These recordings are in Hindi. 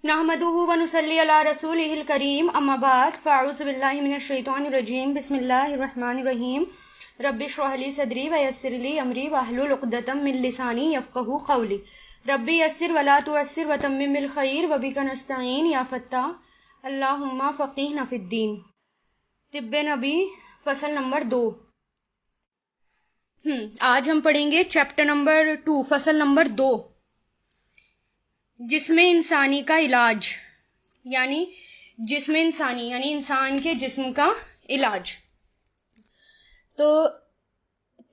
नहमदुहु व नुसल्ली अला रसूलिहिल करीम अम्मा बाद फ़अऊज़ु बिल्लाहि मिनश शैतानिर रजीम बिस्मिल्लाहिर रहमानिर रहीम रब्बि इश्रह ली सदरी व यस्सिर ली अमरी वहलुल उक़दतम मिन लिसानी यफ़क़हू क़ौली रब्बि यस्सिर व ला तुअस्सिर व तम्मिम बिल खैर व बिका नस्तईन या फ़त्ताह अल्लाहुम्मा फ़क़ीहना फ़िद्दीन। तिब्बे नबी फसल नंबर 2। आज हम पढ़ेंगे चैप्टर नंबर 2 फसल नंबर 2, जिस्म इंसानी का इलाज, यानी जिस्म इंसानी यानी इंसान के जिस्म का इलाज। तो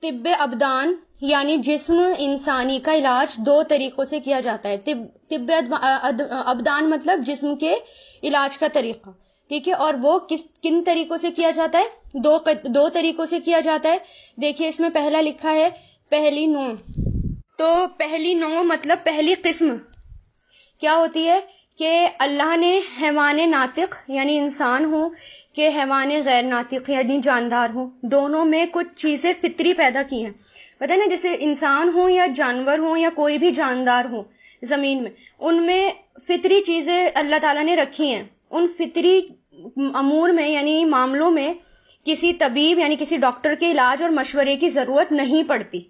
तिब्बे अबदान यानी जिस्म इंसानी का इलाज 2 तरीकों से किया जाता है। तिब्बे अबदान मतलब जिस्म के इलाज का तरीका, ठीक है। और वो किन तरीकों से किया जाता है? दो तरीकों से किया जाता है। देखिए इसमें पहला लिखा है पहली नौ। तो पहली नौ मतलब पहली किस्म क्या होती है कि अल्लाह ने हैवान नातिक यानी इंसान हो कि हैवान गैर नातिक यानी जानदार हो, दोनों में कुछ चीजें फितरी पैदा की हैं। पता है ना, जैसे इंसान हो या जानवर हो या कोई भी जानदार हो जमीन में, उनमें फितरी चीजें अल्लाह ताला ने रखी हैं। उन फितरी अमूर में यानी मामलों में किसी तबीब यानी किसी डॉक्टर के इलाज और मशवरे की जरूरत नहीं पड़ती।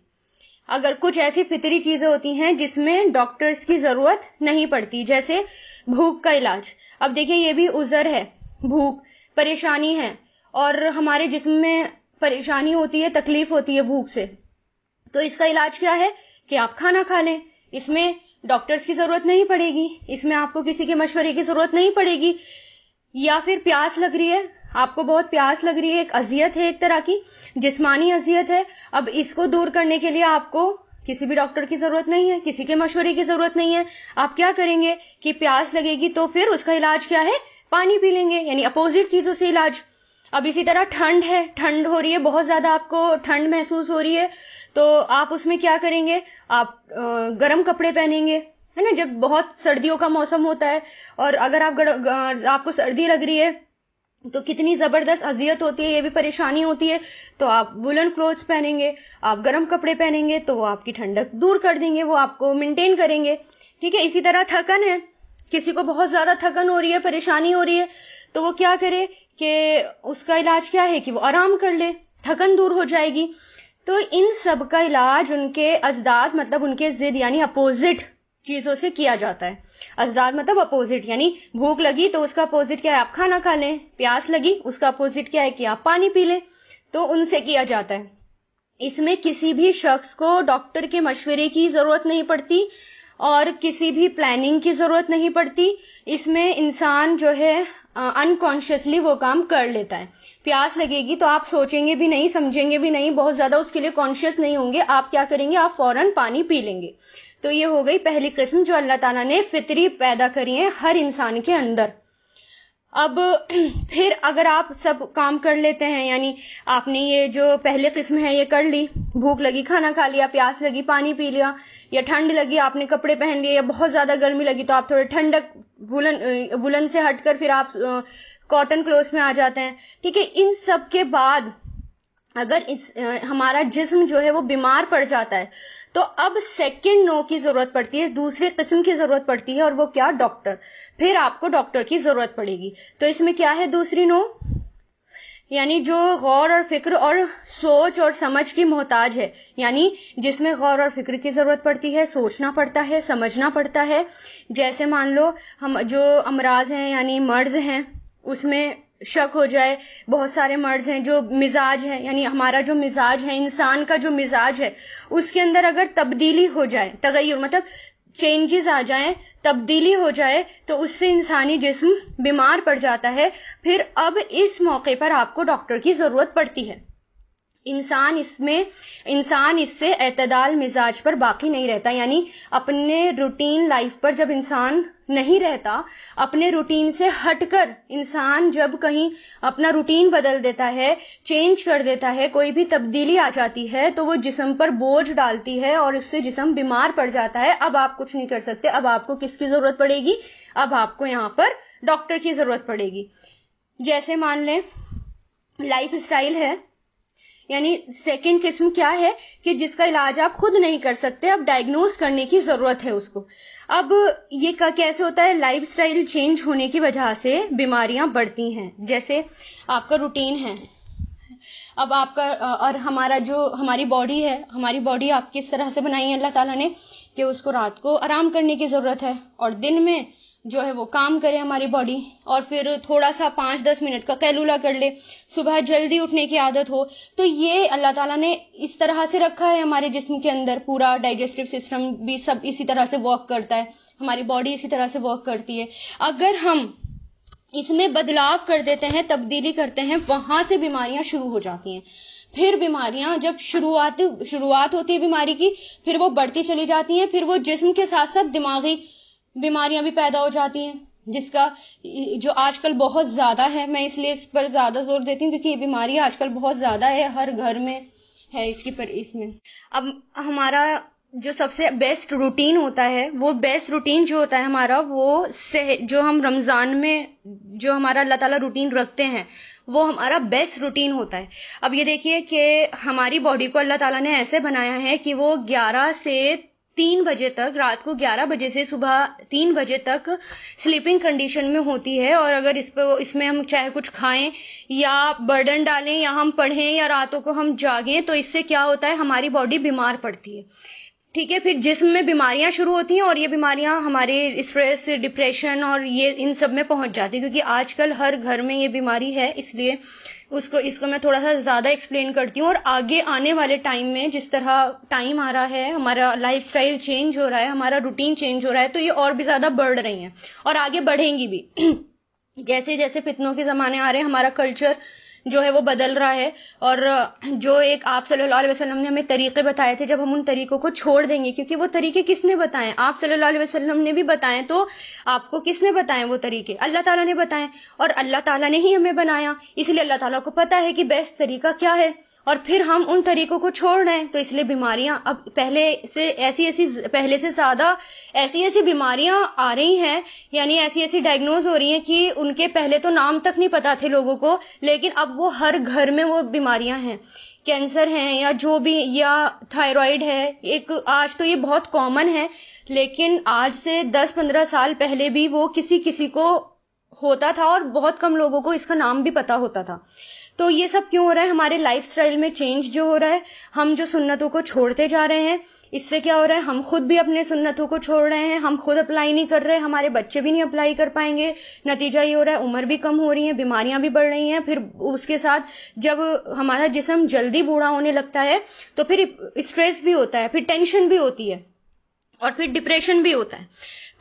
अगर कुछ ऐसी फितरी चीजें होती हैं जिसमें डॉक्टर्स की जरूरत नहीं पड़ती, जैसे भूख का इलाज। अब देखिए ये भी उज़र है, भूख परेशानी है और हमारे जिस्म में परेशानी होती है, तकलीफ होती है भूख से। तो इसका इलाज क्या है कि आप खाना खा लें। इसमें डॉक्टर्स की जरूरत नहीं पड़ेगी, इसमें आपको किसी के मशवरे की जरूरत नहीं पड़ेगी। या फिर प्यास लग रही है, आपको बहुत प्यास लग रही है, एक अजियत है, एक तरह की जिस्मानी अजियत है। अब इसको दूर करने के लिए आपको किसी भी डॉक्टर की जरूरत नहीं है, किसी के मशवरे की जरूरत नहीं है। आप क्या करेंगे कि प्यास लगेगी तो फिर उसका इलाज क्या है? पानी पी लेंगे, यानी अपोजिट चीजों से इलाज। अब इसी तरह ठंड है, ठंड हो रही है, बहुत ज्यादा आपको ठंड महसूस हो रही है, तो आप उसमें क्या करेंगे? आप गर्म कपड़े पहनेंगे, है ना। जब बहुत सर्दियों का मौसम होता है और अगर आपको सर्दी लग रही है तो कितनी जबरदस्त अजियत होती है, ये भी परेशानी होती है। तो आप वुलन क्लोथ्स पहनेंगे, आप गर्म कपड़े पहनेंगे, तो वो आपकी ठंडक दूर कर देंगे, वो आपको मेंटेन करेंगे, ठीक है। इसी तरह थकन है, किसी को बहुत ज्यादा थकन हो रही है, परेशानी हो रही है, तो वो क्या करे कि उसका इलाज क्या है कि वो आराम कर ले, थकन दूर हो जाएगी। तो इन सब का इलाज उनके अजदाद मतलब उनके जिद यानी अपोजिट चीजों से किया जाता है। अजदाद मतलब अपोजिट, यानी भूख लगी तो उसका अपोजिट क्या है? आप खाना खा लें। प्यास लगी, उसका अपोजिट क्या है कि आप पानी पी लें। तो उनसे किया जाता है। इसमें किसी भी शख्स को डॉक्टर के मशवरे की जरूरत नहीं पड़ती और किसी भी प्लानिंग की जरूरत नहीं पड़ती। इसमें इंसान जो है अनकॉन्शियसली वो काम कर लेता है। प्यास लगेगी तो आप सोचेंगे भी नहीं, समझेंगे भी नहीं, बहुत ज्यादा उसके लिए कॉन्शियस नहीं होंगे। आप क्या करेंगे? आप फौरन पानी पी लेंगे। तो ये हो गई पहली किस्म जो अल्लाह ताला ने फितरी पैदा करी है हर इंसान के अंदर। अब फिर अगर आप सब काम कर लेते हैं, यानी आपने ये जो पहली किस्म है ये कर ली, भूख लगी खाना खा लिया, प्यास लगी पानी पी लिया, या ठंड लगी आपने कपड़े पहन लिए, या बहुत ज्यादा गर्मी लगी तो आप थोड़े ठंडक वुलन से हटकर फिर आप कॉटन क्लोथ्स में आ जाते हैं, ठीक है। इन सब के बाद अगर हमारा जिस्म जो है वो बीमार पड़ जाता है तो अब सेकंड नो की जरूरत पड़ती है, दूसरी किस्म की जरूरत पड़ती है, और वो क्या? डॉक्टर। फिर आपको डॉक्टर की जरूरत पड़ेगी। तो इसमें क्या है दूसरी नो? यानी जो गौर और फिक्र और सोच और समझ की मोहताज है, यानी जिसमें गौर और फिक्र की जरूरत पड़ती है, सोचना पड़ता है, समझना पड़ता है। जैसे मान लो हम जो अमराज हैं यानी मर्ज हैं उसमें शक हो जाए, बहुत सारे मर्ज हैं जो मिजाज है, यानी हमारा जो मिजाज है, इंसान का जो मिजाज है उसके अंदर अगर तब्दीली हो जाए, तगय्युर मतलब चेंजेस आ जाएं, तब्दीली हो जाए, तो उससे इंसानी जिस्म बीमार पड़ जाता है। फिर अब इस मौके पर आपको डॉक्टर की जरूरत पड़ती है। इंसान इससे एतदाल मिजाज पर बाकी नहीं रहता, यानी अपने रूटीन लाइफ पर जब इंसान नहीं रहता, अपने रूटीन से हटकर इंसान जब कहीं अपना रूटीन बदल देता है, चेंज कर देता है, कोई भी तब्दीली आ जाती है तो वो जिस्म पर बोझ डालती है और उससे जिस्म बीमार पड़ जाता है। अब आप कुछ नहीं कर सकते, अब आपको किसकी जरूरत पड़ेगी? अब आपको यहाँ पर डॉक्टर की जरूरत पड़ेगी। जैसे मान लें लाइफ स्टाइल है, यानी सेकंड किस्म क्या है कि जिसका इलाज आप खुद नहीं कर सकते, अब डायग्नोज करने की जरूरत है उसको। अब ये कैसे होता है, लाइफस्टाइल चेंज होने की वजह से बीमारियां बढ़ती हैं। जैसे आपका रूटीन है, अब आपका और हमारी बॉडी है, हमारी बॉडी आप किस तरह से बनाई है अल्लाह ताला ने कि उसको रात को आराम करने की जरूरत है और दिन में जो है वो काम करे हमारी बॉडी, और फिर थोड़ा सा 5-10 मिनट का कैलूला कर ले, सुबह जल्दी उठने की आदत हो। तो ये अल्लाह ताला ने इस तरह से रखा है हमारे जिस्म के अंदर, पूरा डाइजेस्टिव सिस्टम भी सब इसी तरह से वर्क करता है, हमारी बॉडी इसी तरह से वर्क करती है। अगर हम इसमें बदलाव कर देते हैं, तब्दीली करते हैं, वहां से बीमारियां शुरू हो जाती हैं। फिर बीमारियां जब शुरुआत होती है बीमारी की, फिर वो बढ़ती चली जाती हैं, फिर वो जिस्म के साथ साथ दिमागी बीमारियां भी पैदा हो जाती हैं, जिसका जो आजकल बहुत ज्यादा है। मैं इसलिए इस पर ज्यादा जोर देती हूँ क्योंकि ये बीमारी आजकल बहुत ज्यादा है, हर घर में है इसमें। अब हमारा जो सबसे बेस्ट रूटीन होता है, वो बेस्ट रूटीन जो होता है हमारा, वो जो हम रमजान में जो हमारा अल्लाह ताला रूटीन रखते हैं, वो हमारा बेस्ट रूटीन होता है। अब ये देखिए कि हमारी बॉडी को अल्लाह ताला ने ऐसे बनाया है कि वो 11 से 3 बजे तक, रात को 11 बजे से सुबह 3 बजे तक स्लीपिंग कंडीशन में होती है। और अगर इसमें हम चाहे कुछ खाएं या बर्डन डालें या हम पढ़ें या रातों को हम जागें, तो इससे क्या होता है, हमारी बॉडी बीमार पड़ती है। ठीक है, फिर जिस्म में बीमारियां शुरू होती हैं और ये बीमारियां हमारे स्ट्रेस, डिप्रेशन और ये इन सब में पहुंच जाती है, क्योंकि आजकल हर घर में ये बीमारी है। इसलिए इसको मैं थोड़ा सा ज्यादा एक्सप्लेन करती हूँ। और आगे आने वाले टाइम में जिस तरह टाइम आ रहा है, हमारा लाइफस्टाइल चेंज हो रहा है, हमारा रूटीन चेंज हो रहा है, तो ये और भी ज्यादा बढ़ रही हैं और आगे बढ़ेंगी भी। जैसे जैसे फितनों के जमाने आ रहे हैं, हमारा कल्चर जो है वो बदल रहा है। और जो एक आप सल्लल्लाहु अलैहि वसल्लम ने हमें तरीके बताए थे, जब हम उन तरीकों को छोड़ देंगे, क्योंकि वो तरीके किसने बताए, आप सल्लल्लाहु अलैहि वसल्लम ने भी बताए, तो आपको किसने बताए वो तरीके, अल्लाह ताला ने बताए, और अल्लाह ताला ने ही हमें बनाया, इसलिए अल्लाह ताला को पता है कि बेस्ट तरीका क्या है। और फिर हम उन तरीकों को छोड़ रहे हैं, तो इसलिए बीमारियां अब पहले से ज्यादा ऐसी बीमारियां आ रही हैं, यानी ऐसी डायग्नोज हो रही हैं कि उनके पहले तो नाम तक नहीं पता थे लोगों को, लेकिन अब वो हर घर में वो बीमारियां हैं। कैंसर है या जो भी, या थायराइड है, आज तो ये बहुत कॉमन है, लेकिन आज से 10-15 साल पहले भी वो किसी को होता था और बहुत कम लोगों को इसका नाम भी पता होता था। तो ये सब क्यों हो रहा है, हमारे लाइफस्टाइल में चेंज जो हो रहा है, हम जो सुन्नतों को छोड़ते जा रहे हैं, इससे क्या हो रहा है, हम खुद भी अपने सुन्नतों को छोड़ रहे हैं, हम खुद अप्लाई नहीं कर रहे, हमारे बच्चे भी नहीं अप्लाई कर पाएंगे। नतीजा ये हो रहा है, उम्र भी कम हो रही है, बीमारियां भी बढ़ रही हैं। फिर उसके साथ जब हमारा जिस्म जल्दी बूढ़ा होने लगता है, तो फिर स्ट्रेस भी होता है, फिर टेंशन भी होती है और फिर डिप्रेशन भी होता है।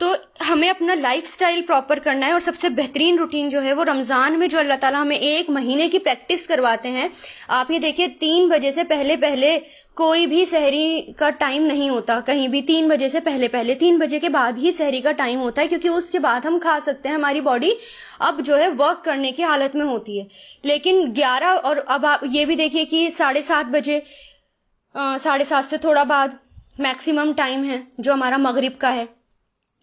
तो हमें अपना लाइफस्टाइल प्रॉपर करना है, और सबसे बेहतरीन रूटीन जो है वो रमजान में जो अल्लाह ताला हमें 1 महीने की प्रैक्टिस करवाते हैं। आप ये देखिए, 3 बजे से पहले कोई भी सहरी का टाइम नहीं होता कहीं भी। 3 बजे से पहले 3 बजे के बाद ही सहरी का टाइम होता है, क्योंकि उसके बाद हम खा सकते हैं, हमारी बॉडी अब जो है वर्क करने की हालत में होती है। लेकिन 11 और अब आप ये भी देखिए कि 7:30 बजे 7:30 से थोड़ा बाद मैक्सिमम टाइम है जो हमारा मगरिब का है।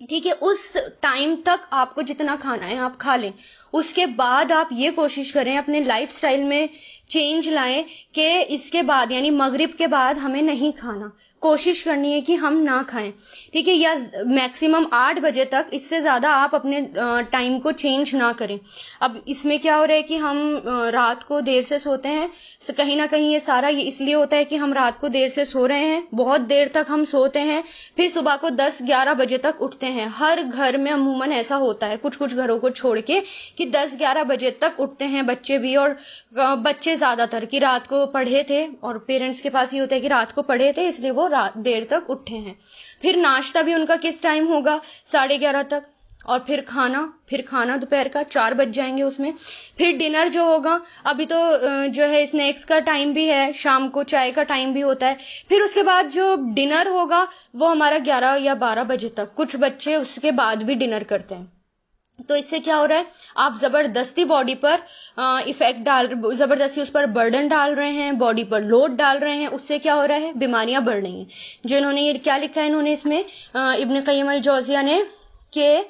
ठीक है, उस टाइम तक आपको जितना खाना है आप खा लें। उसके बाद आप ये कोशिश करें, अपने लाइफस्टाइल में चेंज लाएं कि इसके बाद यानी मगरिब के बाद हमें नहीं खाना, कोशिश करनी है कि हम ना खाएं। ठीक है, या मैक्सिमम 8 बजे तक, इससे ज्यादा आप अपने टाइम को चेंज ना करें। अब इसमें क्या हो रहा है कि हम रात को देर से सोते हैं, कहीं ना कहीं ये इसलिए होता है कि हम रात को देर से सो रहे हैं, बहुत देर तक हम सोते हैं, फिर सुबह को 10-11 बजे तक उठते हैं। हर घर में अमूमन ऐसा होता है, कुछ कुछ घरों को छोड़ के, कि 10-11 बजे तक उठते हैं बच्चे भी, और बच्चे ज्यादातर कि रात को पढ़े थे, और पेरेंट्स के पास ये होता है कि रात को पढ़े थे इसलिए वो देर तक उठे हैं। फिर नाश्ता भी उनका किस टाइम होगा, 11:30 तक, और फिर खाना दोपहर का 4 बज जाएंगे उसमें। फिर डिनर जो होगा, अभी तो जो है स्नैक्स का टाइम भी है, शाम को चाय का टाइम भी होता है। फिर उसके बाद जो डिनर होगा वो हमारा 11 या 12 बजे तक, कुछ बच्चे उसके बाद भी डिनर करते हैं। तो इससे क्या हो रहा है, आप जबरदस्ती बॉडी पर जबरदस्ती उस पर बर्डन डाल रहे हैं, बॉडी पर लोड डाल रहे हैं। उससे क्या हो रहा है, बीमारियां बढ़ रही हैं। जो इन्होंने ये क्या लिखा है, इन्होंने इसमें इब्न क़य्यिम अल-जौज़िया ने कि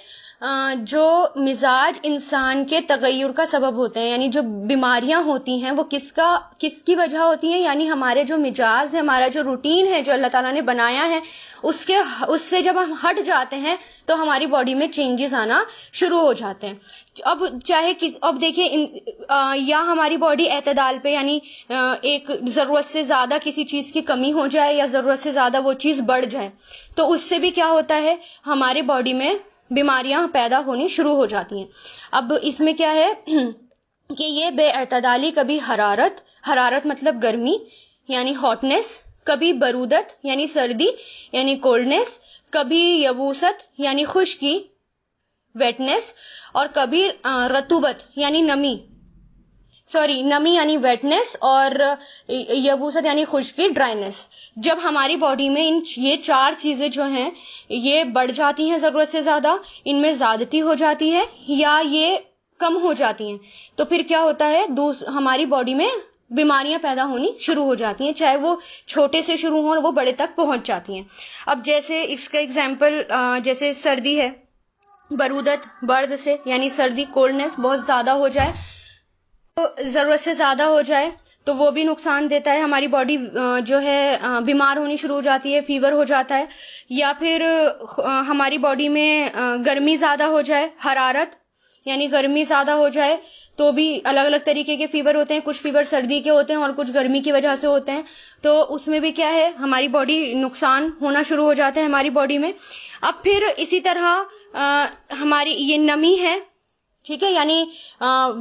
जो मिजाज इंसान के तगय्युर का सबब होते हैं, यानी जो बीमारियां होती हैं वो किसकी वजह होती हैं, यानी हमारे जो मिजाज है, हमारा जो रूटीन है जो अल्लाह ताला ने बनाया है, उससे जब हम हट जाते हैं तो हमारी बॉडी में चेंजेस आना शुरू हो जाते हैं। अब देखिए या हमारी बॉडी एतदाल पे, यानी एक जरूरत से ज्यादा किसी चीज की कमी हो जाए या जरूरत से ज्यादा वो चीज बढ़ जाए, तो उससे भी क्या होता है, हमारे बॉडी में बीमारियां पैदा होनी शुरू हो जाती हैं। अब इसमें क्या है कि ये बेअतदाली, कभी हरारत मतलब गर्मी यानी हॉटनेस, कभी बरूदत यानी सर्दी यानी कोल्डनेस, कभी यबूसत यानी खुश्की वेटनेस, और कभी रतूबत यानी नमी यानी वेटनेस, और यबूसत यानी खुश्की ड्राइनेस। जब हमारी बॉडी में ये 4 चीजें जो हैं ये बढ़ जाती हैं जरूरत से ज्यादा, इनमें ज्यादती हो जाती है या ये कम हो जाती हैं, तो फिर क्या होता है, हमारी बॉडी में बीमारियां पैदा होनी शुरू हो जाती हैं, चाहे वो छोटे से शुरू हो और वो बड़े तक पहुंच जाती हैं। अब जैसे इसका एग्जाम्पल, जैसे सर्दी है, बरूदत बर्द से यानी सर्दी, कोल्डनेस बहुत ज्यादा हो जाए, तो जरूरत से ज्यादा हो जाए तो वो भी नुकसान देता है, हमारी बॉडी जो है बीमार होनी शुरू हो जाती है, फीवर हो जाता है। या फिर हमारी बॉडी में गर्मी ज्यादा हो जाए, हरारत यानी गर्मी ज्यादा हो जाए, तो भी अलग अलग तरीके के फीवर होते हैं, कुछ फीवर सर्दी के होते हैं और कुछ गर्मी की वजह से होते हैं, तो उसमें भी क्या है, हमारी बॉडी नुकसान होना शुरू हो जाता है हमारी बॉडी में। अब फिर इसी तरह हमारी ये नमी है, ठीक है, यानी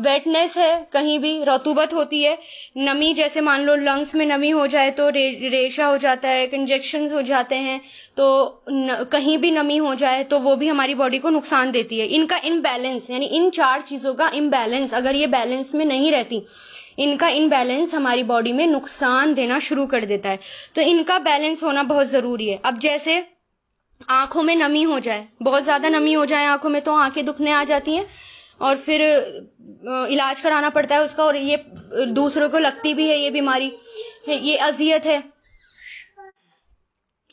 वेटनेस है, कहीं भी रतूबत होती है, नमी जैसे मान लो लंग्स में नमी हो जाए तो रेशा हो जाता है, कंजेक्शन हो जाते हैं, तो कहीं भी नमी हो जाए तो वो भी हमारी बॉडी को नुकसान देती है। इनका इनबैलेंस, यानी इन 4 चीजों का इम्बैलेंस, अगर ये बैलेंस में नहीं रहती, इनका इनबैलेंस हमारी बॉडी में नुकसान देना शुरू कर देता है, तो इनका बैलेंस होना बहुत जरूरी है। अब जैसे आंखों में नमी हो जाए, बहुत ज्यादा नमी हो जाए आंखों में, तो आंखें दुखने आ जाती हैं और फिर इलाज कराना पड़ता है उसका, और ये दूसरों को लगती भी है, ये बीमारी है, ये अजियत है।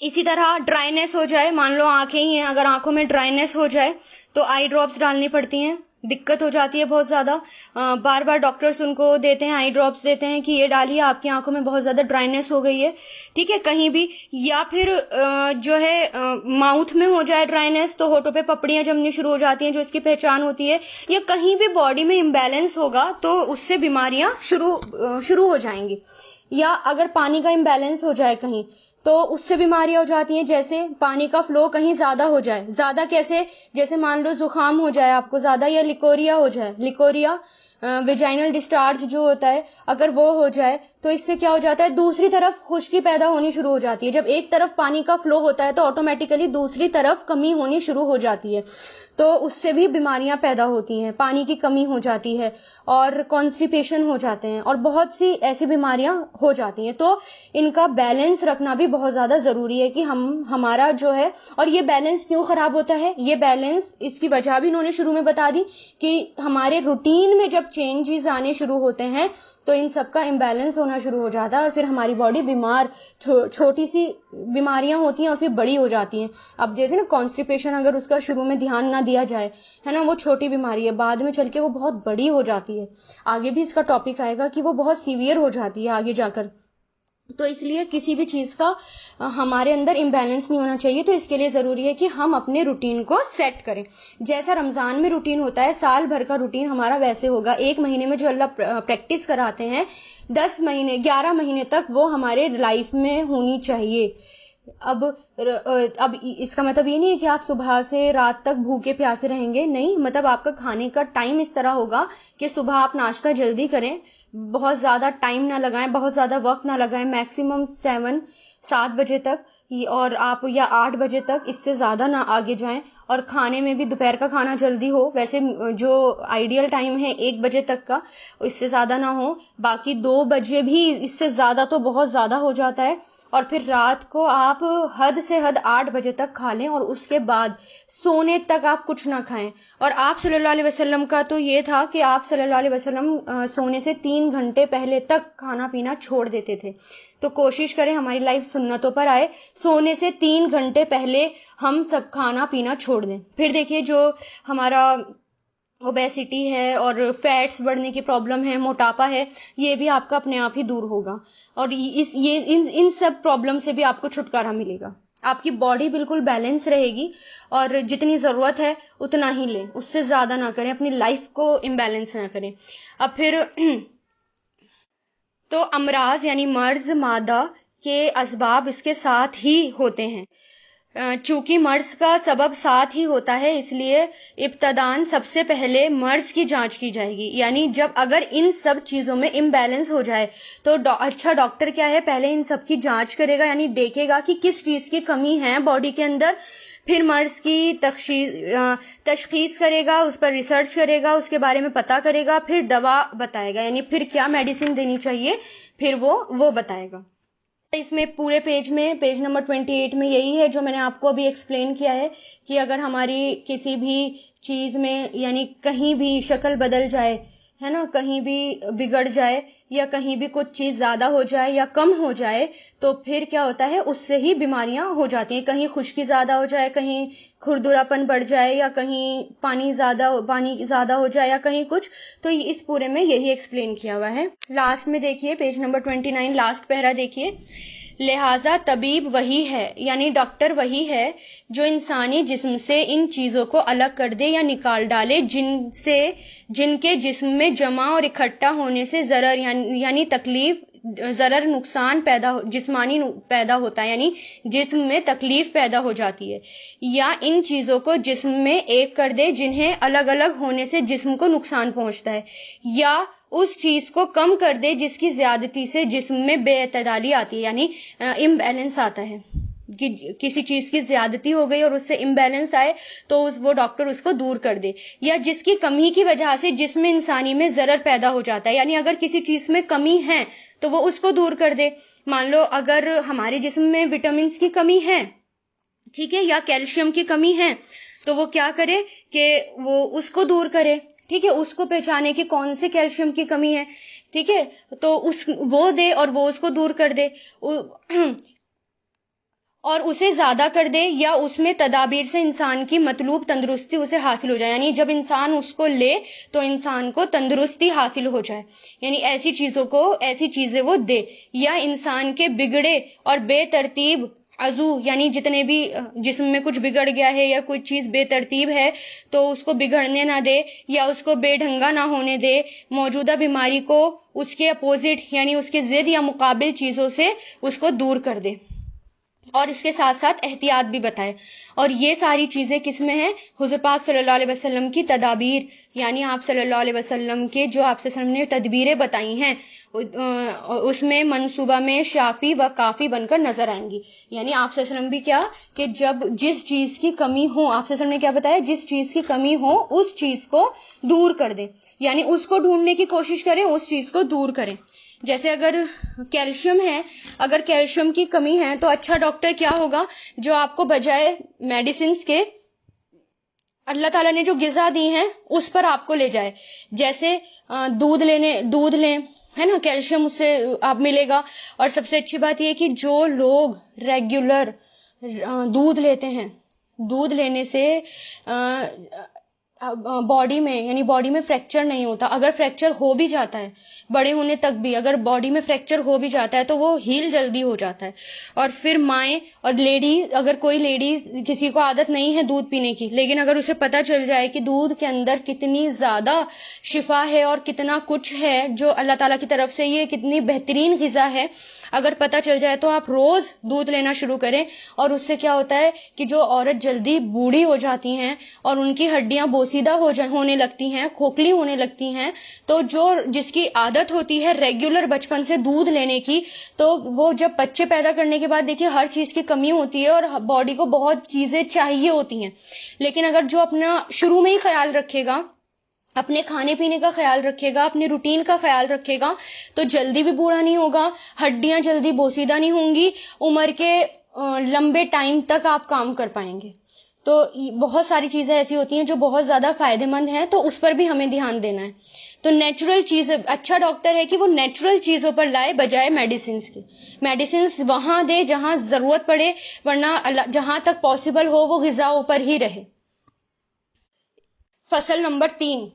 इसी तरह ड्राइनेस हो जाए, मान लो आंखें ही हैं, अगर आंखों में ड्राइनेस हो जाए तो आई ड्रॉप्स डालनी पड़ती हैं, दिक्कत हो जाती है बहुत ज्यादा, बार बार डॉक्टर्स उनको देते हैं, आई ड्रॉप्स देते हैं कि ये डालिए, आपकी आंखों में बहुत ज्यादा ड्राइनेस हो गई है, ठीक है, कहीं भी। या फिर जो है माउथ में हो जाए ड्राइनेस, तो होठों पे पपड़ियां जमनी शुरू हो जाती हैं, जो इसकी पहचान होती है। या कहीं भी बॉडी में इम्बैलेंस होगा तो उससे बीमारियां शुरू हो जाएंगी। या अगर पानी का इम्बैलेंस हो जाए कहीं, तो उससे बीमारियां हो जाती हैं, जैसे पानी का फ्लो कहीं ज्यादा हो जाए, ज्यादा कैसे, जैसे मान लो जुकाम हो जाए आपको ज्यादा, या लिकोरिया हो जाए, लिकोरिया वेजाइनल डिस्चार्ज जो होता है, अगर वो हो जाए तो इससे क्या हो जाता है, दूसरी तरफ खुश्की पैदा होनी शुरू हो जाती है। जब एक तरफ पानी का फ्लो होता है तो ऑटोमेटिकली दूसरी तरफ कमी होनी शुरू हो जाती है, तो उससे भी बीमारियां पैदा होती हैं, पानी की कमी हो जाती है और कॉन्स्टिपेशन हो जाते हैं और बहुत सी ऐसी बीमारियां हो जाती हैं। तो इनका बैलेंस रखना भी बहुत ज्यादा जरूरी है कि हमारा जो है, और ये बैलेंस क्यों खराब होता है, ये बैलेंस इसकी वजह भी इन्होंने शुरू में बता दी कि हमारे रूटीन में जब चेंजेस आने शुरू होते हैं तो इन सब का इम्बैलेंस होना शुरू हो जाता है और फिर हमारी बॉडी बीमार, छोटी सी बीमारियां होती हैं और फिर बड़ी हो जाती हैं। अब जैसे ना कॉन्स्टिपेशन, अगर उसका शुरू में ध्यान ना दिया जाए, है ना, वो छोटी बीमारी है, बाद में चल के वो बहुत बड़ी हो जाती है। आगे भी इसका टॉपिक आएगा कि वो बहुत सीवियर हो जाती है आगे जाकर। तो इसलिए किसी भी चीज का हमारे अंदर इम्बैलेंस नहीं होना चाहिए। तो इसके लिए जरूरी है कि हम अपने रूटीन को सेट करें। जैसा रमजान में रूटीन होता है, साल भर का रूटीन हमारा वैसे होगा। 1 महीने में जो अल्लाह प्रैक्टिस कराते हैं, 10 महीने 11 महीने तक वो हमारे लाइफ में होनी चाहिए। अब इसका मतलब ये नहीं है कि आप सुबह से रात तक भूखे प्यासे रहेंगे, नहीं, मतलब आपका खाने का टाइम इस तरह होगा कि सुबह आप नाश्ता जल्दी करें, बहुत ज्यादा टाइम ना लगाएं, बहुत ज्यादा वक्त ना लगाएं, मैक्सिमम 7 बजे तक, और आप या 8 बजे तक, इससे ज्यादा ना आगे जाएं। और खाने में भी दोपहर का खाना जल्दी हो, वैसे जो आइडियल टाइम है 1 बजे तक का, इससे ज्यादा ना हो। बाकी 2 बजे भी इससे ज्यादा तो बहुत ज्यादा हो जाता है। और फिर रात को आप हद से हद 8 बजे तक खा लें और उसके बाद सोने तक आप कुछ ना खाएं। और आप सल्लल्लाहु अलैहि वसल्लम का तो ये था कि आप सल्लल्लाहु अलैहि वसल्लम सोने से 3 घंटे पहले तक खाना पीना छोड़ देते थे। तो कोशिश करें हमारी लाइफ सुन्नतों पर आए। सोने से 3 घंटे पहले हम सब खाना पीना छोड़ दें। फिर देखिए जो हमारा ओबेसिटी है और फैट्स बढ़ने की प्रॉब्लम है, मोटापा है, ये भी आपका अपने आप ही दूर होगा और इन सब प्रॉब्लम से भी आपको छुटकारा मिलेगा। आपकी बॉडी बिल्कुल बैलेंस रहेगी और जितनी जरूरत है उतना ही लें, उससे ज्यादा ना करें, अपनी लाइफ को इम्बैलेंस ना करें। अब फिर तो अमराज यानी मर्ज मादा के असबाब इसके साथ ही होते हैं। चूंकि मर्ज का सबब साथ ही होता है, इसलिए इब्तदान सबसे पहले मर्ज की जांच की जाएगी। यानी जब अगर इन सब चीजों में इम्बैलेंस हो जाए तो अच्छा डॉक्टर क्या है, पहले इन सब की जांच करेगा, यानी देखेगा कि किस चीज की कमी है बॉडी के अंदर, फिर मर्ज की तशखीस करेगा, उस पर रिसर्च करेगा, उसके बारे में पता करेगा, फिर दवा बताएगा, यानी फिर क्या मेडिसिन देनी चाहिए फिर वो बताएगा। इसमें पूरे पेज नंबर 28 में यही है जो मैंने आपको अभी एक्सप्लेन किया है कि अगर हमारी किसी भी चीज में यानी कहीं भी शक्ल बदल जाए, है ना, कहीं भी बिगड़ जाए या कहीं भी कुछ चीज ज्यादा हो जाए या कम हो जाए तो फिर क्या होता है, उससे ही बीमारियां हो जाती हैं। कहीं खुश्की ज्यादा हो जाए, कहीं खुरदुरापन बढ़ जाए या कहीं पानी ज्यादा हो जाए या कहीं कुछ, तो इस पूरे में यही एक्सप्लेन किया हुआ है। लास्ट में देखिए पेज नंबर 29 लास्ट पैरा देखिए, लिहाजा तबीब वही है यानी डॉक्टर वही है जो इंसानी जिस्म से इन चीजों को अलग कर दे या निकाल डाले जिनके जिस्म में जमा और इकट्ठा होने से जरर यानी तकलीफ, जरर नुकसान जिस्मानी पैदा होता है, यानी जिस्म में तकलीफ पैदा हो जाती है, या इन चीजों को जिस्म में एक कर दे जिन्हें अलग अलग होने से जिस्म को नुकसान पहुंचता है, या उस चीज को कम कर दे जिसकी ज्यादती से जिस्म में बेअतदाली आती है, यानी इम्बैलेंस आता है कि किसी चीज की ज्यादती हो गई और उससे इम्बैलेंस आए तो वो डॉक्टर उसको दूर कर दे, या जिसकी कमी की वजह से जिस्म इंसानी में जरर पैदा हो जाता है, यानी अगर किसी चीज में कमी है तो वो उसको दूर कर दे। मान लो अगर हमारे जिस्म में विटामिन की कमी है, ठीक है, या कैल्शियम की कमी है, तो वो क्या करे कि वो उसको दूर करे, ठीक है, उसको पहचाने कि कौन से कैल्शियम की कमी है, ठीक है, तो वो दे और वो उसको दूर कर दे और उसे ज्यादा कर दे, या उसमें तदाबीर से इंसान की मतलूब तंदुरुस्ती उसे हासिल हो जाए, यानी जब इंसान उसको ले तो इंसान को तंदुरुस्ती हासिल हो जाए, यानी ऐसी चीजें वो दे, या इंसान के बिगड़े और बेतरतीब अजू यानी जितने भी जिस्म में कुछ बिगड़ गया है या कोई चीज बेतरतीब है तो उसको बिगड़ने ना दे या उसको बेढंगा ना होने दे, मौजूदा बीमारी को उसके अपोजिट यानी उसके जिद या मुकाबिल चीजों से उसको दूर कर दे, और इसके साथ साथ एहतियात भी बताए। और ये सारी चीजें किसमें है, हुज़ूर पाक सल्लल्लाहु अलैहि वसल्लम की तदाबीर, यानी आप सल्लल्लाहु अलैहि वसल्लम के जो आपसे हमने तदबीरें बताई हैं उसमें मंसूबा में शाफी व काफी बनकर नजर आएंगी। यानी आप सल्लल्लाहु अलैहि वसल्लम भी क्या कि जब जिस चीज की कमी हो, आप सल्लल्लाहु अलैहि वसल्लम ने क्या बताया, जिस चीज की कमी हो उस चीज को दूर कर दे, यानी उसको ढूंढने की कोशिश करें, उस चीज को दूर करें। जैसे अगर कैल्शियम है, अगर कैल्शियम की कमी है तो अच्छा डॉक्टर क्या होगा, जो आपको बजाय मेडिसिन के अल्लाह ताला ने जो गिज़ा दी हैं उस पर आपको ले जाए। जैसे दूध लें, है ना, कैल्शियम उससे आप मिलेगा। और सबसे अच्छी बात यह कि जो लोग रेगुलर दूध लेते हैं, दूध लेने से बॉडी में यानी बॉडी में फ्रैक्चर नहीं होता। अगर फ्रैक्चर हो भी जाता है बड़े होने तक भी, अगर बॉडी में फ्रैक्चर हो भी जाता है तो वो हील जल्दी हो जाता है। और फिर माएँ और लेडीज, अगर कोई लेडीज किसी को आदत नहीं है दूध पीने की, लेकिन अगर उसे पता चल जाए कि दूध के अंदर कितनी ज्यादा शिफा है और कितना कुछ है जो अल्लाह ताला की तरफ से, ये कितनी बेहतरीन ग़िज़ा है, अगर पता चल जाए तो आप रोज दूध लेना शुरू करें। और उससे क्या होता है कि जो औरत जल्दी बूढ़ी हो जाती हैं और उनकी हड्डियां बोसीदा होने लगती हैं, खोखली होने लगती हैं, तो जिसकी आदत होती है रेगुलर बचपन से दूध लेने की, तो वो जब बच्चे पैदा करने के बाद देखिए हर चीज की कमी होती है और बॉडी को बहुत चीजें चाहिए होती हैं। लेकिन अगर जो अपना शुरू में ही ख्याल रखेगा, अपने खाने पीने का ख्याल रखेगा, अपने रूटीन का ख्याल रखेगा, तो जल्दी भी बूढ़ा नहीं होगा, हड्डियां जल्दी बोसीदा नहीं होंगी, उम्र के लंबे टाइम तक आप काम कर पाएंगे। तो बहुत सारी चीजें ऐसी होती हैं जो बहुत ज्यादा फायदेमंद हैं, तो उस पर भी हमें ध्यान देना है। तो नेचुरल चीज, अच्छा डॉक्टर है कि वो नेचुरल चीजों पर लाए बजाय मेडिसिन के। मेडिसिन वहां दे जहां जरूरत पड़े, वरना जहां तक पॉसिबल हो वो ग़िज़ाओं पर ही रहे। फसल नंबर 3,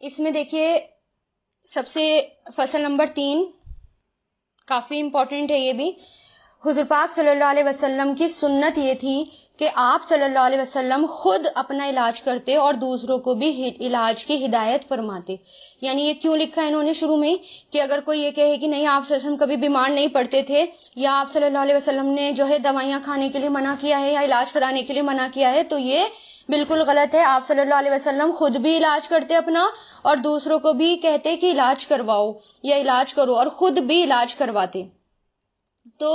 इसमें देखिए सबसे फसल नंबर 3 काफी इंपॉर्टेंट है। ये भी हुजूर पाक सल्लल्लाहु अलैहि वसल्लम की सुन्नत ये थी कि आप सल्लल्लाहु अलैहि वसल्लम खुद अपना इलाज करते और दूसरों को भी इलाज की हिदायत फरमाते। यानी ये क्यों लिखा है इन्होंने शुरू में कि अगर कोई ये कहे कि नहीं आप सल्लल्लाहु अलैहि वसल्लम कभी बीमार नहीं पड़ते थे, या आप सल्लल्लाहु अलैहि वसल्लम ने जो है दवाइयां खाने के लिए मना किया है या इलाज कराने के लिए मना किया है, तो ये बिल्कुल गलत है। आप सल्लल्लाहु अलैहि वसल्लम खुद भी इलाज करते अपना और दूसरों को भी कहते कि इलाज करवाओ या इलाज करो, और खुद भी इलाज करवाते। तो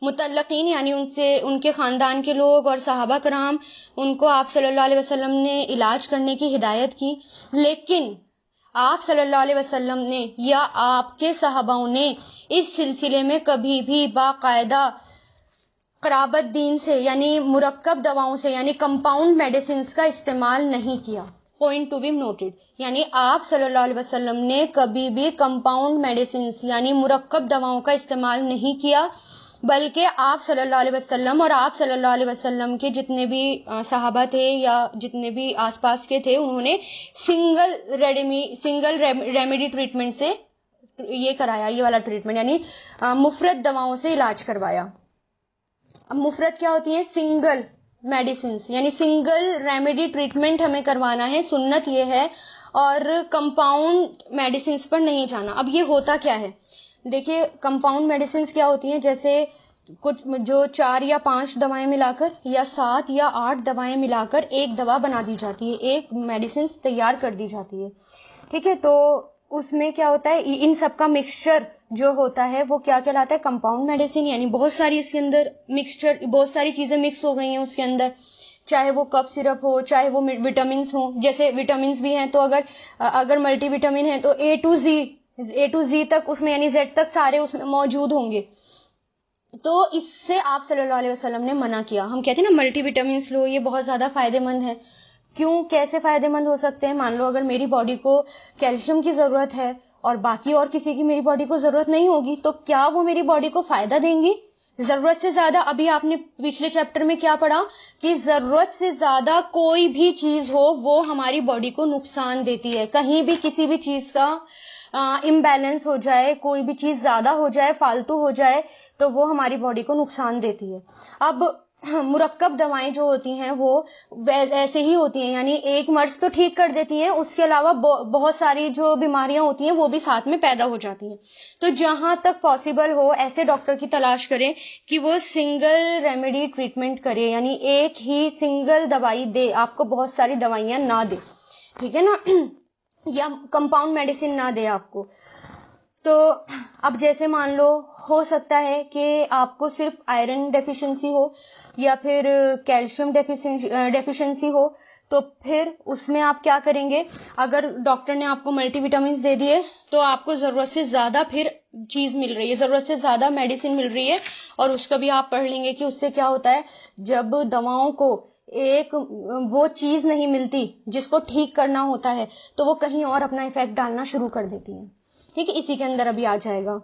मुतल्लकीन यानी उनसे उनके खानदान के लोग और सहाबा कराम, उनको आप सल्लल्लाहु अलैहि वसल्लम ने इलाज करने की हिदायत की। लेकिन आप सल्लल्लाहु अलैहि वसल्लम ने या आपके सहाबाओं ने इस सिलसिले में कभी भी बाकायदा क़राबत दीन से यानी मुरक्कब दवाओं से यानी कंपाउंड मेडिसिन का इस्तेमाल नहीं किया। पॉइंट टू बी नोटेड, यानी आप सल्लल्लाहु अलैहि वसल्लम ने कभी भी कंपाउंड मेडिसिन यानी मुरक्कब दवाओं का इस्तेमाल नहीं किया, बल्कि आप सल्लल्लाहु अलैहि वसल्लम और आप सल्लल्लाहु अलैहि वसल्लम के जितने भी सहाबा थे या जितने भी आसपास के थे, उन्होंने सिंगल रेमेडी ट्रीटमेंट से ये कराया, ये वाला ट्रीटमेंट यानी मुफरत दवाओं से इलाज करवाया। अब मुफरत क्या होती है? सिंगल मेडिसिन यानी सिंगल रेमेडी ट्रीटमेंट हमें करवाना है, सुन्नत ये है, और कंपाउंड मेडिसिन पर नहीं जाना। अब ये होता क्या है, देखिए कंपाउंड मेडिसिन क्या होती हैं, जैसे कुछ जो 4 या 5 दवाएं मिलाकर या 7 या 8 दवाएं मिलाकर एक दवा बना दी जाती है, एक मेडिसिन तैयार कर दी जाती है, ठीक है। तो उसमें क्या होता है, इन सब का मिक्सचर जो होता है वो क्या कहलाता है? Compound medicine. यानी बहुत सारी इसके अंदर मिक्सचर, बहुत सारी चीजें मिक्स हो गई हैं उसके अंदर, चाहे वो कफ सिरप हो, चाहे वो विटामिन हो। जैसे विटामिन भी हैं, तो अगर मल्टीविटामिन है तो ए टू जी तक उसमें यानी Z तक सारे उसमें मौजूद होंगे। तो इससे आप सल्लल्लाहु अलैहि वसल्लम ने मना किया। हम कहते हैं ना मल्टीविटामिन लो, ये बहुत ज्यादा फायदेमंद है। क्यों, कैसे फायदेमंद हो सकते हैं? मान लो अगर मेरी बॉडी को कैल्शियम की जरूरत है और बाकी और किसी की मेरी बॉडी को जरूरत नहीं होगी, तो क्या वो मेरी बॉडी को फायदा देंगी? जरूरत से ज्यादा, अभी आपने पिछले चैप्टर में क्या पढ़ा कि जरूरत से ज्यादा कोई भी चीज हो वो हमारी बॉडी को नुकसान देती है। कहीं भी किसी भी चीज का इम्बैलेंस हो जाए, कोई भी चीज ज्यादा हो जाए, फालतू हो जाए, तो वो हमारी बॉडी को नुकसान देती है। अब मुरक्कब दवाएं जो होती हैं वो ऐसे ही होती हैं, यानी एक मर्ज तो ठीक कर देती हैं, उसके अलावा बहुत सारी जो बीमारियां होती हैं वो भी साथ में पैदा हो जाती हैं। तो जहां तक पॉसिबल हो ऐसे डॉक्टर की तलाश करें कि वो सिंगल रेमेडी ट्रीटमेंट करे, यानी एक ही सिंगल दवाई दे, आपको बहुत सारी दवाइयां ना दे, ठीक है ना, या कंपाउंड मेडिसिन ना दे आपको। तो अब जैसे मान लो हो सकता है कि आपको सिर्फ आयरन डेफिशिएंसी हो या फिर कैल्शियम डेफिशिएंसी हो, तो फिर उसमें आप क्या करेंगे? अगर डॉक्टर ने आपको मल्टीविटामिन दे दिए तो आपको जरूरत से ज्यादा फिर चीज मिल रही है, जरूरत से ज्यादा मेडिसिन मिल रही है, और उसका भी आप पढ़ लेंगे कि उससे क्या होता है। जब दवाओं को एक वो चीज नहीं मिलती जिसको ठीक करना होता है, तो वो कहीं और अपना इफेक्ट डालना शुरू कर देती है, ठीक है। इसी के अंदर अभी आ जाएगा।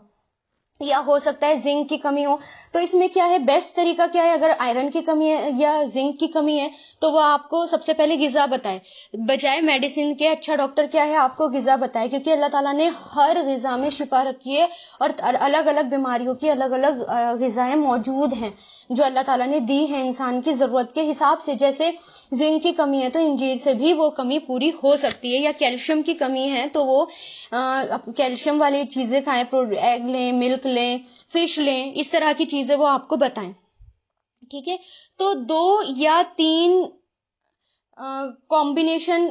या हो सकता है जिंक की कमी हो, तो इसमें क्या है, बेस्ट तरीका क्या है? अगर आयरन की कमी है या जिंक की कमी है तो वो आपको सबसे पहले गिजा बताए, बजाय मेडिसिन के अच्छा डॉक्टर क्या है आपको गिजा बताए, क्योंकि अल्लाह ताला ने हर गिजा में शिफा रखी है और अलग अलग बीमारियों की अलग अलग गिजाएं मौजूद हैं जो अल्लाह ताला ने दी है इंसान की जरूरत के हिसाब से। जैसे जिंक की कमी है तो इंजीर से भी वो कमी पूरी हो सकती है, या कैल्शियम की कमी है तो वो कैल्शियम वाली चीजें खाएं, एग लें, मिल्क लें, फिश लें, इस तरह की चीजें वो आपको बताएं, ठीक है। तो 2 या 3 कॉम्बिनेशन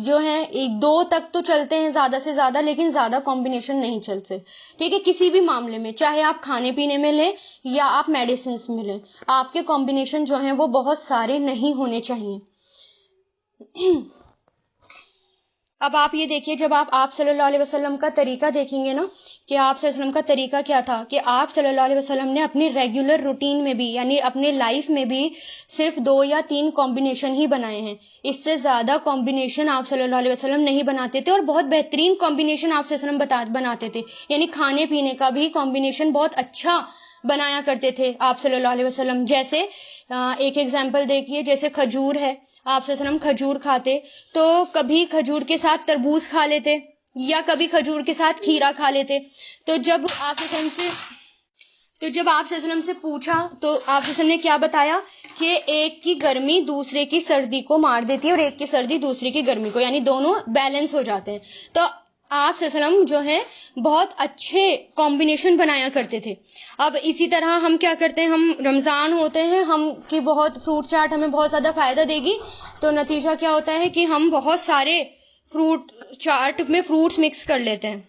जो है, 2 तक तो चलते हैं ज्यादा से ज्यादा, लेकिन ज्यादा कॉम्बिनेशन नहीं चलते, ठीक है। किसी भी मामले में, चाहे आप खाने पीने में लें या आप मेडिसिन में लें, आपके कॉम्बिनेशन जो हैं वो बहुत सारे नहीं होने चाहिए। अब आप ये देखिए, जब आप सल्लल्लाहु अलैहि वसल्लम का तरीका देखेंगे ना, कि आप सल्लल्लाहु अलैहि वसल्लम का तरीका क्या था, कि आप सल्लल्लाहु अलैहि वसल्लम ने अपनी रेगुलर रूटीन में भी, यानी अपने लाइफ में भी सिर्फ 2 या 3 कॉम्बिनेशन ही बनाए हैं। इससे ज्यादा कॉम्बिनेशन आप सल्लल्लाहु अलैहि वसल्लम नहीं बनाते थे, और बहुत बेहतरीन कॉम्बिनेशन आप सल्लल्लाहु अलैहि वसल्लम बनाते थे। यानी खाने पीने का भी कॉम्बिनेशन बहुत अच्छा बनाया करते थे आप सल्लल्लाहु अलैहि वसल्लम। जैसे एक एग्जांपल देखिए, जैसे खजूर है, आप सल्लल्लाहु अलैहि वसल्लम खजूर खाते तो कभी खजूर के साथ तरबूज खा लेते, या कभी खजूर के साथ खीरा खा लेते। तो जब आप सल्लल्लाहु अलैहि वसल्लम से पूछा, तो आप सल्लल्लाहु अलैहि वसल्लम ने क्या बताया, कि एक की गर्मी दूसरे की सर्दी को मार देती है, और एक की सर्दी दूसरे की गर्मी को, यानी दोनों बैलेंस हो जाते हैं। तो आप सल्लल्लाहु अलैहि वसल्लम जो है बहुत अच्छे कॉम्बिनेशन बनाया करते थे। अब इसी तरह हम क्या करते हैं, हम रमज़ान होते हैं, हम कि बहुत फ्रूट चाट हमें बहुत ज़्यादा फ़ायदा देगी, तो नतीजा क्या होता है कि हम बहुत सारे फ्रूट चाट में फ्रूट्स मिक्स कर लेते हैं।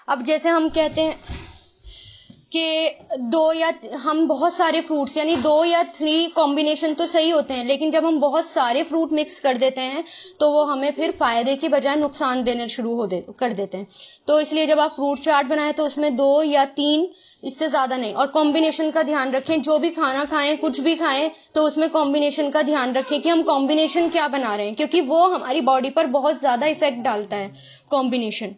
अब जैसे हम कहते हैं कि हम बहुत सारे फ्रूट्स, यानी 2 या 3 कॉम्बिनेशन तो सही होते हैं, लेकिन जब हम बहुत सारे फ्रूट मिक्स कर देते हैं तो वो हमें फिर फायदे की बजाय नुकसान देने शुरू कर देते हैं। तो इसलिए जब आप फ्रूट चाट बनाएं तो उसमें 2 या 3, इससे ज्यादा नहीं। और कॉम्बिनेशन का ध्यान रखें, जो भी खाना खाएं, कुछ भी खाएं, तो उसमें कॉम्बिनेशन का ध्यान रखें कि हम कॉम्बिनेशन क्या बना रहे हैं, क्योंकि वो हमारी बॉडी पर बहुत ज्यादा इफेक्ट डालता है कॉम्बिनेशन।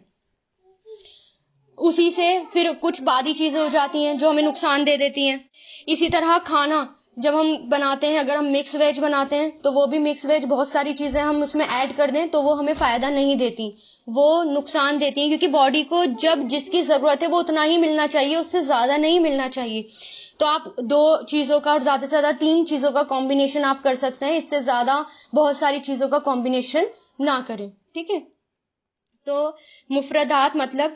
उसी से फिर कुछ बादी चीजें हो जाती हैं जो हमें नुकसान दे देती हैं। इसी तरह खाना जब हम बनाते हैं, अगर हम मिक्स वेज बनाते हैं तो वो भी मिक्स वेज बहुत सारी चीजें हम उसमें ऐड कर दें तो वो हमें फायदा नहीं देती, वो नुकसान देती हैं, क्योंकि बॉडी को जब जिसकी जरूरत है वो उतना ही मिलना चाहिए, उससे ज्यादा नहीं मिलना चाहिए। तो आप 2 चीजों का और ज्यादा से ज्यादा 3 चीजों का कॉम्बिनेशन आप कर सकते हैं, इससे ज्यादा बहुत सारी चीजों का कॉम्बिनेशन ना करें, ठीक है। तो मुफरदात मतलब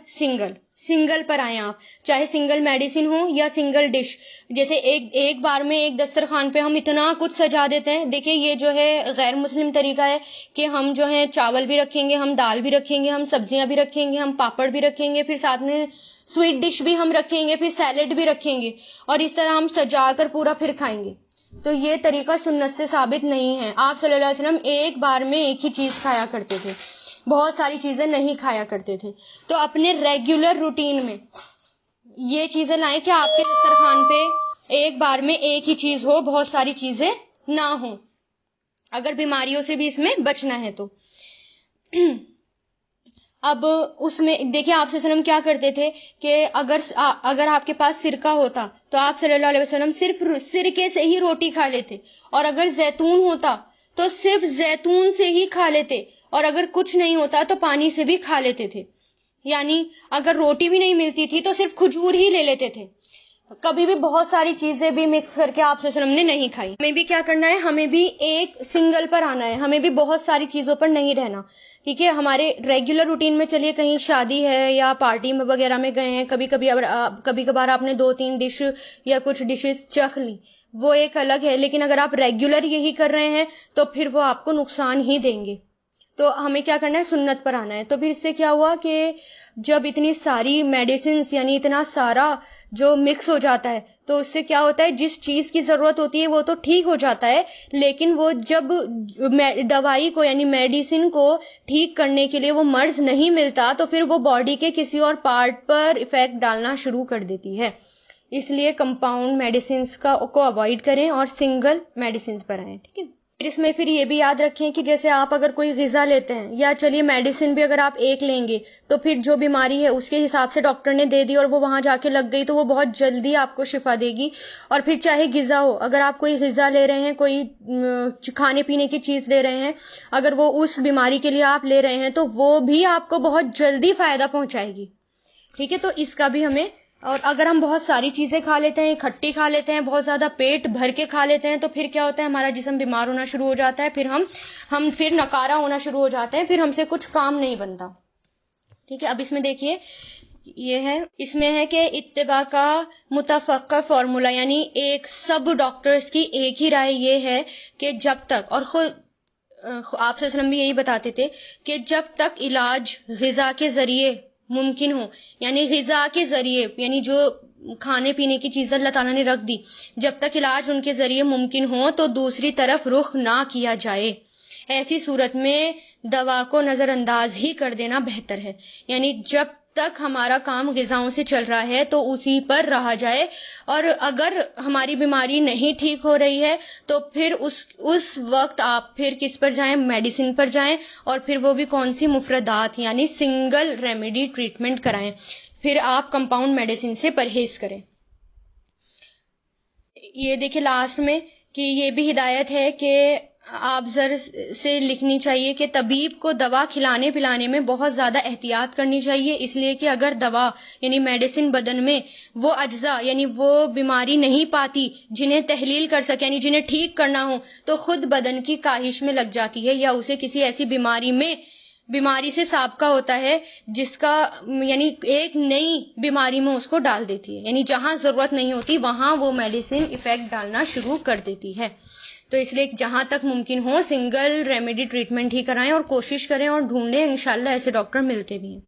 सिंगल पर आए आप, चाहे सिंगल मेडिसिन हो या सिंगल डिश। जैसे एक बार में एक दस्तरखान पे हम इतना कुछ सजा देते हैं। देखिए ये जो है गैर मुस्लिम तरीका है कि हम जो है चावल भी रखेंगे, हम दाल भी रखेंगे, हम सब्जियां भी रखेंगे, हम पापड़ भी रखेंगे, फिर साथ में स्वीट डिश भी हम रखेंगे, फिर सैलेड भी रखेंगे, और इस तरह हम सजा कर पूरा फिर खाएंगे। तो ये तरीका सुन्नत से साबित नहीं है। आप सल्लल्लाहु अलैहि वसल्लम एक बार में एक ही चीज खाया करते थे, बहुत सारी चीजें नहीं खाया करते थे। तो अपने रेगुलर रूटीन में ये चीजें लाएं कि आपके दस्तरखान पे एक बार में एक ही चीज हो, बहुत सारी चीजें ना हो, अगर बीमारियों से भी इसमें बचना है तो। अब उसमें देखिए आप सल्लल्लाहु अलैहि वसल्लम क्या करते थे कि अगर आपके पास सिरका होता तो आप सल्लल्लाहु अलैहि वसल्लम सिर्फ सिरके से ही रोटी खा लेते, और अगर जैतून होता तो सिर्फ जैतून से ही खा लेते, और अगर कुछ नहीं होता तो पानी से भी खा लेते थे। यानी अगर रोटी भी नहीं मिलती थी तो सिर्फ खजूर ही ले लेते थे। कभी भी बहुत सारी चीजें भी मिक्स करके आप सल्लल्लाहु अलैहि वसल्लम ने नहीं खाई। हमें भी क्या करना है, हमें भी एक सिंगल पर आना है, हमें भी बहुत सारी चीजों पर नहीं रहना, ठीक है। हमारे रेगुलर रूटीन में चलिए कहीं शादी है या पार्टी में वगैरह में गए हैं, कभी कभार आपने 2-3 डिश या कुछ डिशेस चख ली, वो एक अलग है, लेकिन अगर आप रेगुलर यही कर रहे हैं तो फिर वो आपको नुकसान ही देंगे। तो हमें क्या करना है, सुन्नत पर आना है। तो फिर इससे क्या हुआ कि जब इतनी सारी मेडिसिन, यानी इतना सारा जो मिक्स हो जाता है, तो उससे क्या होता है, जिस चीज की जरूरत होती है वो तो ठीक हो जाता है, लेकिन वो जब दवाई को यानी मेडिसिन को ठीक करने के लिए वो मर्ज नहीं मिलता, तो फिर वो बॉडी के किसी और पार्ट पर इफेक्ट डालना शुरू कर देती है। इसलिए कंपाउंड मेडिसिन को अवॉइड करें और सिंगल मेडिसिन पर आए, ठीक है। इसमें फिर ये भी याद रखें कि जैसे आप अगर कोई ग़िज़ा लेते हैं, या चलिए मेडिसिन भी अगर आप एक लेंगे, तो फिर जो बीमारी है उसके हिसाब से डॉक्टर ने दे दी और वो वहां जाके लग गई, तो वो बहुत जल्दी आपको शिफा देगी। और फिर चाहे ग़िज़ा हो, अगर आप कोई ग़िज़ा ले रहे हैं, कोई खाने पीने की चीज ले रहे हैं, अगर वो उस बीमारी के लिए आप ले रहे हैं तो वो भी आपको बहुत जल्दी फायदा पहुंचाएगी, ठीक है। तो इसका भी हमें, और अगर हम बहुत सारी चीजें खा लेते हैं, खट्टी खा लेते हैं, बहुत ज्यादा पेट भर के खा लेते हैं, तो फिर क्या होता है, हमारा जिस्म बीमार होना शुरू हो जाता है, फिर हम फिर नकारा होना शुरू हो जाते हैं, फिर हमसे कुछ काम नहीं बनता, ठीक है। अब इसमें देखिए ये है, इसमें है कि इत्तिबा का मुतफक्का फॉर्मूला, यानी एक सब डॉक्टर्स की एक ही राय ये है कि जब तक, और खुद आप सल्लल्लाहु भी यही बताते थे कि जब तक इलाज ग़िज़ा के जरिए मुमकिन हो, यानी ग़िज़ा के जरिए, यानी जो खाने पीने की चीजें अल्लाह ताला ने रख दी, जब तक इलाज उनके जरिए मुमकिन हो तो दूसरी तरफ रुख ना किया जाए। ऐसी सूरत में दवा को नज़रअंदाज ही कर देना बेहतर है। यानी जब तक हमारा काम ग़िज़ाओं से चल रहा है तो उसी पर रहा जाए, और अगर हमारी बीमारी नहीं ठीक हो रही है तो फिर उस वक्त आप फिर किस पर जाएं, मेडिसिन पर जाएं, और फिर वो भी कौन सी, मुफरदात यानी सिंगल रेमेडी ट्रीटमेंट कराएं। फिर आप कंपाउंड मेडिसिन से परहेज करें। ये देखिए लास्ट में कि ये भी हिदायत है कि आप ज़र से लिखनी चाहिए कि तबीब को दवा खिलाने पिलाने में बहुत ज़्यादा एहतियात करनी चाहिए, इसलिए कि अगर दवा यानी मेडिसिन बदन में वो अज्जा यानी वो बीमारी नहीं पाती जिन्हें तहलील कर सके, यानी जिन्हें ठीक करना हो, तो खुद बदन की काहिश में लग जाती है या उसे किसी ऐसी बीमारी से साबका होता है जिसका यानी एक नई बीमारी में उसको डाल देती है। यानी जहां ज़रूरत नहीं होती वहां वो मेडिसिन इफेक्ट डालना शुरू कर देती है। तो इसलिए जहां तक मुमकिन हो सिंगल रेमेडी ट्रीटमेंट ही कराएं और कोशिश करें और ढूंढें, इंशाल्लाह ऐसे डॉक्टर मिलते भी हैं।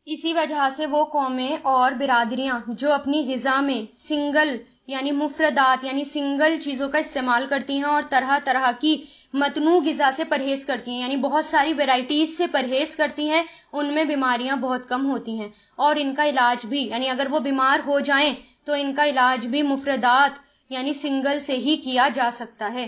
इसी वजह से वो कौमें और बिरादरियां जो अपनी ग़िज़ा में सिंगल यानी मुफरदात यानी सिंगल चीज़ों का इस्तेमाल करती हैं और तरह तरह की मतनू ग़िज़ा से परहेज करती हैं, यानी बहुत सारी वेराइटीज़ से परहेज करती हैं, उनमें बीमारियां बहुत कम होती हैं और इनका इलाज भी, यानी अगर वो बीमार हो जाएं तो इनका इलाज भी मुफरदात यानी सिंगल से ही किया जा सकता है।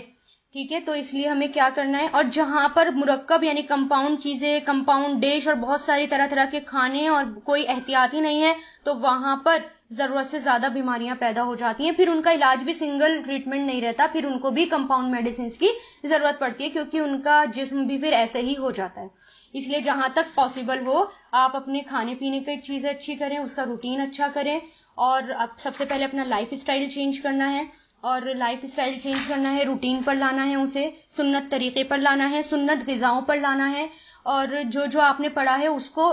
ठीक है, तो इसलिए हमें क्या करना है, और जहां पर मुरक्कब यानी कंपाउंड चीजें, कंपाउंड डिश और बहुत सारी तरह तरह के खाने और कोई एहतियात ही नहीं है, तो वहां पर जरूरत से ज्यादा बीमारियां पैदा हो जाती हैं। फिर उनका इलाज भी सिंगल ट्रीटमेंट नहीं रहता, फिर उनको भी कंपाउंड मेडिसिन की जरूरत पड़ती है, क्योंकि उनका जिस्म भी फिर ऐसे ही हो जाता है। इसलिए जहां तक पॉसिबल हो आप अपने खाने पीने की चीजें अच्छी करें, उसका रूटीन अच्छा करें, और अब सबसे पहले अपना लाइफ स्टाइल चेंज करना है, और लाइफ स्टाइल चेंज करना है, रूटीन पर लाना है, उसे सुन्नत तरीके पर लाना है, सुन्नत ग़िज़ाओं पर लाना है, और जो जो आपने पढ़ा है उसको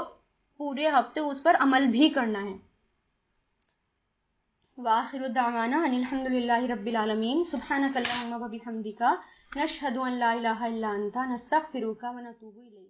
पूरे हफ्ते उस पर अमल भी करना है। वाखिरु दावाना अनिल हम्दुलिल्लाहि रब्बिल आलमीन, सुब्हानक अल्लाहुम्मा व बिहम्दिका, नशहदु अन ला इलाहा इल्ला अंता, नस्तगफिरुका व नतूबु इलैक।